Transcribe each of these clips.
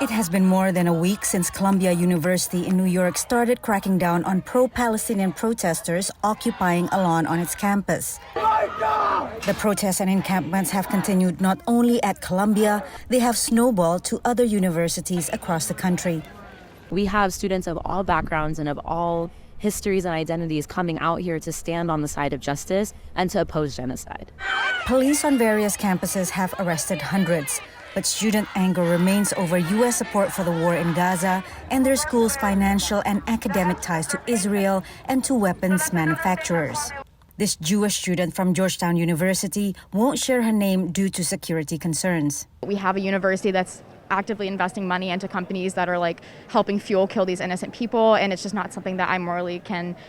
It has been more than a week since Columbia University in New York started cracking down on pro-Palestinian protesters occupying a lawn on its campus. The protests and encampments have continued not only at Columbia, they have snowballed to other universities across the country. We have students of all backgrounds and of all histories and identities coming out here to stand on the side of justice and to oppose genocide. Police on various campuses have arrested hundreds, but student anger remains over U.S. support for the war in Gaza and their school's financial and academic ties to Israel and to weapons manufacturers. This Jewish student from Georgetown University won't share her name due to security concerns. We have a university that's actively investing money into companies that are helping fuel kill these innocent people, and it's just not something that I morally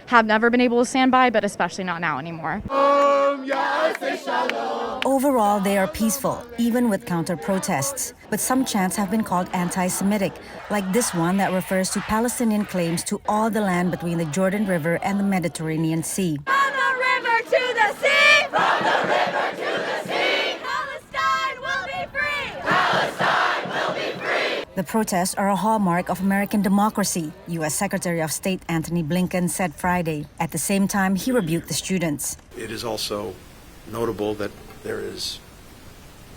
have never been able to stand by, but especially not now anymore. Overall, they are peaceful, even with counter-protests. But some chants have been called anti-Semitic, like this one that refers to Palestinian claims to all the land between the Jordan River and the Mediterranean Sea. From the river to the sea! From the river to the sea! Palestine will be free! Palestine will be free! The protests are a hallmark of American democracy, U.S. Secretary of State Antony Blinken said Friday. At the same time, he rebuked the students. It is also notable that there is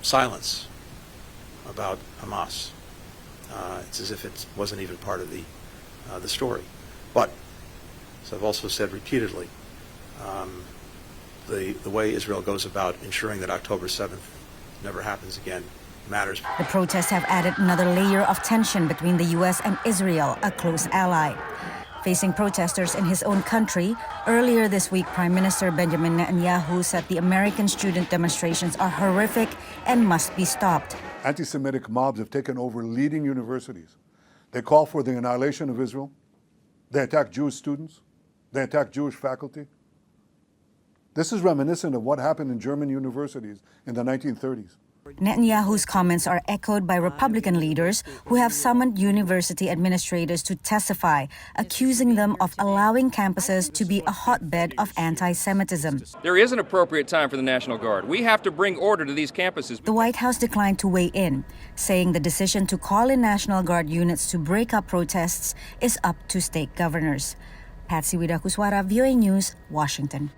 silence about Hamas. It's as if it wasn't even part of the story. But, as I've also said repeatedly, the way Israel goes about ensuring that October 7th never happens again matters. The protests have added another layer of tension between the U.S. and Israel, a close ally. Facing protesters in his own country, earlier this week, Prime Minister Benjamin Netanyahu said the American student demonstrations are horrific and must be stopped. Anti-Semitic mobs have taken over leading universities. They call for the annihilation of Israel. They attack Jewish students. They attack Jewish faculty. This is reminiscent of what happened in German universities in the 1930s. Netanyahu's comments are echoed by Republican leaders who have summoned university administrators to testify, accusing them of allowing campuses to be a hotbed of anti-Semitism. There is an appropriate time for the National Guard. We have to bring order to these campuses. The White House declined to weigh in, saying the decision to call in National Guard units to break up protests is up to state governors. Patsy, Widakuswara, VOANews, Washington.